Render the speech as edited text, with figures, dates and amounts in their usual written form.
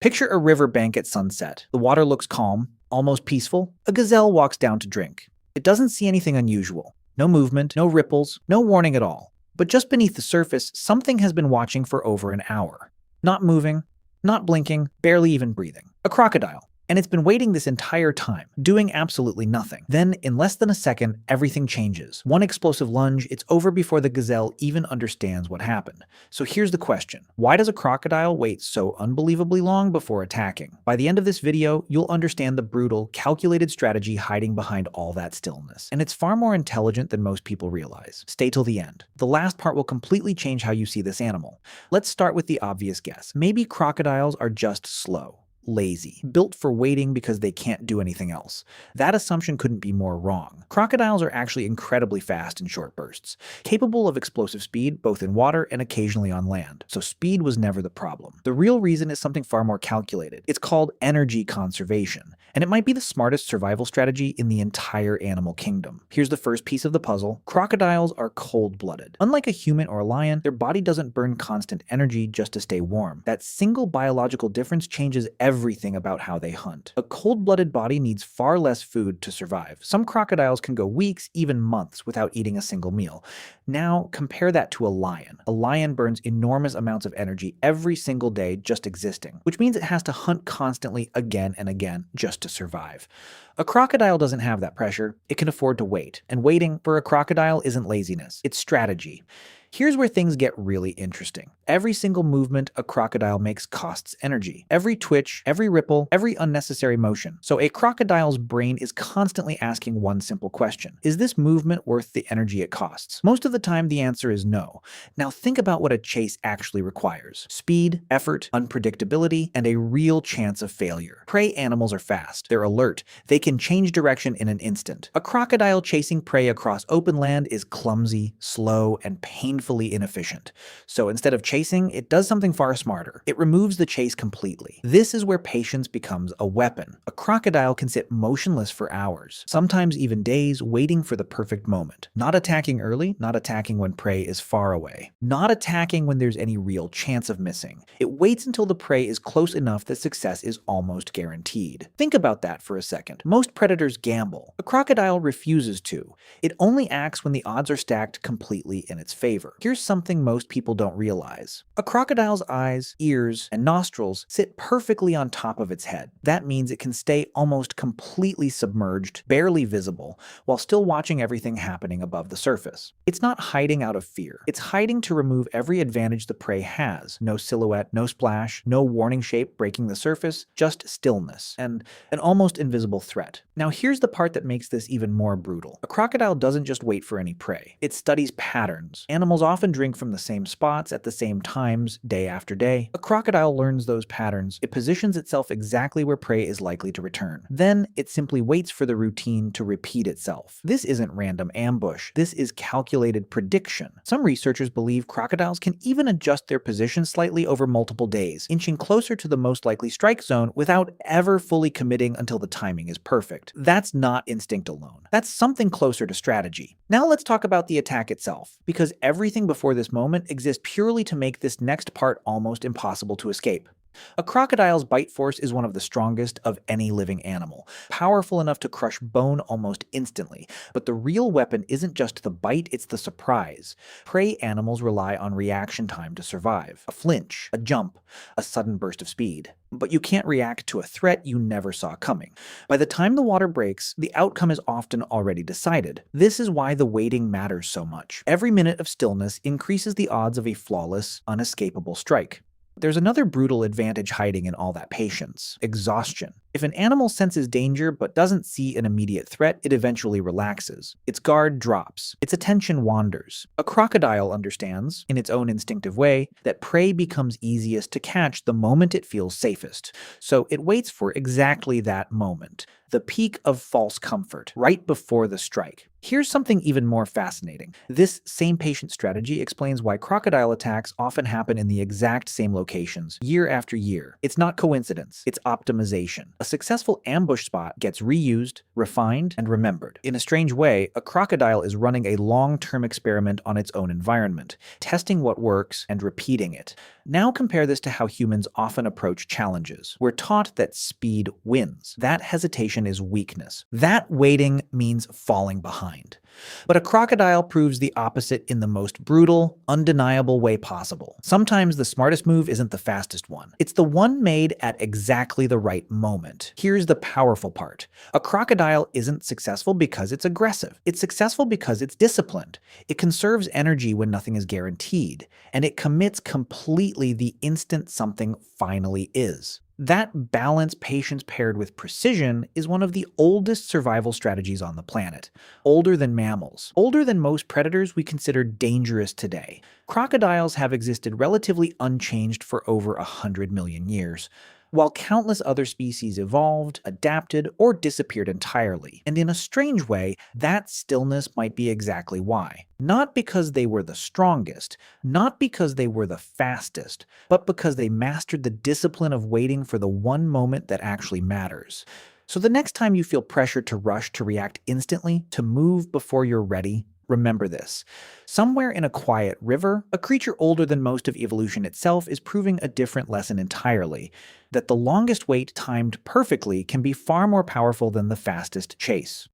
Picture a riverbank at sunset. The water looks calm, almost peaceful. A gazelle walks down to drink. It doesn't see anything unusual. No movement, no ripples, no warning at all. But just beneath the surface, something has been watching for over an hour. Not moving, not blinking, barely even breathing. A crocodile. And it's been waiting this entire time, doing absolutely nothing. Then, in less than a second, everything changes. One explosive lunge, it's over before the gazelle even understands what happened. So here's the question. Why does a crocodile wait so unbelievably long before attacking? By the end of this video, you'll understand the brutal, calculated strategy hiding behind all that stillness. And it's far more intelligent than most people realize. Stay till the end. The last part will completely change how you see this animal. Let's start with the obvious guess. Maybe crocodiles are just slow. Lazy, built for waiting because they can't do anything else. That assumption couldn't be more wrong. Crocodiles are actually incredibly fast in short bursts, capable of explosive speed both in water and occasionally on land. So speed was never the problem. The real reason is something far more calculated. It's called energy conservation, and it might be the smartest survival strategy in the entire animal kingdom. Here's the first piece of the puzzle. Crocodiles are cold-blooded. Unlike a human or a lion, their body doesn't burn constant energy just to stay warm. That single biological difference changes everything about how they hunt. A cold-blooded body needs far less food to survive. Some crocodiles can go weeks, even months, without eating a single meal. Now, compare that to a lion. A lion burns enormous amounts of energy every single day just existing, which means it has to hunt constantly again and again just to survive. A crocodile doesn't have that pressure. It can afford to wait. And waiting for a crocodile isn't laziness. It's strategy. Here's where things get really interesting. Every single movement a crocodile makes costs energy. Every twitch, every ripple, every unnecessary motion. So a crocodile's brain is constantly asking one simple question. Is this movement worth the energy it costs? Most of the time, the answer is no. Now think about what a chase actually requires. Speed, effort, unpredictability, and a real chance of failure. Prey animals are fast. They're alert. They can change direction in an instant. A crocodile chasing prey across open land is clumsy, slow, and painfully inefficient. So instead of chasing, it does something far smarter. It removes the chase completely. This is where patience becomes a weapon. A crocodile can sit motionless for hours, sometimes even days, waiting for the perfect moment. Not attacking early, not attacking when prey is far away. Not attacking when there's any real chance of missing. It waits until the prey is close enough that success is almost guaranteed. Think about that for a second. Most predators gamble. A crocodile refuses to. It only acts when the odds are stacked completely in its favor. Here's something most people don't realize. A crocodile's eyes, ears, and nostrils sit perfectly on top of its head. That means it can stay almost completely submerged, barely visible, while still watching everything happening above the surface. It's not hiding out of fear. It's hiding to remove every advantage the prey has. No silhouette, no splash, no warning shape breaking the surface, just stillness, and an almost invisible threat. Now here's the part that makes this even more brutal. A crocodile doesn't just wait for any prey. It studies patterns. Animals often drink from the same spots at the same times, day after day. A crocodile learns those patterns. It positions itself exactly where prey is likely to return. Then it simply waits for the routine to repeat itself. This isn't random ambush. This is calculated prediction. Some researchers believe crocodiles can even adjust their position slightly over multiple days, inching closer to the most likely strike zone without ever fully committing until the timing is perfect. That's not instinct alone. That's something closer to strategy. Now let's talk about the attack itself, because everything before this moment exists purely to make this next part almost impossible to escape. A crocodile's bite force is one of the strongest of any living animal, powerful enough to crush bone almost instantly. But the real weapon isn't just the bite, it's the surprise. Prey animals rely on reaction time to survive. A flinch, a jump, a sudden burst of speed. But you can't react to a threat you never saw coming. By the time the water breaks, the outcome is often already decided. This is why the waiting matters so much. Every minute of stillness increases the odds of a flawless, unescapable strike. There's another brutal advantage hiding in all that patience: exhaustion. If an animal senses danger but doesn't see an immediate threat, it eventually relaxes. Its guard drops. Its attention wanders. A crocodile understands, in its own instinctive way, that prey becomes easiest to catch the moment it feels safest. So it waits for exactly that moment. the peak of false comfort, right before the strike. Here's something even more fascinating. This same patient strategy explains why crocodile attacks often happen in the exact same locations, year after year. It's not coincidence, it's optimization. A successful ambush spot gets reused, refined, and remembered. In a strange way, a crocodile is running a long-term experiment on its own environment, testing what works and repeating it. Now compare this to how humans often approach challenges. We're taught that speed wins. That hesitation is weakness. That waiting means falling behind. But a crocodile proves the opposite in the most brutal, undeniable way possible. Sometimes the smartest move isn't the fastest one. It's the one made at exactly the right moment. Here's the powerful part. A crocodile isn't successful because it's aggressive. It's successful because it's disciplined. It conserves energy when nothing is guaranteed, and it commits completely the instant something finally is. That balance, patience paired with precision, is one of the oldest survival strategies on the planet. Older than mammals. Older than most predators we consider dangerous today. Crocodiles have existed relatively unchanged for over 100 million years, while countless other species evolved, adapted, or disappeared entirely. And in a strange way, that stillness might be exactly why. Not because they were the strongest, not because they were the fastest, but because they mastered the discipline of waiting for the one moment that actually matters. So the next time you feel pressured to rush, to react instantly, to move before you're ready, remember this. Somewhere in a quiet river, a creature older than most of evolution itself is proving a different lesson entirely, that the longest wait timed perfectly can be far more powerful than the fastest chase.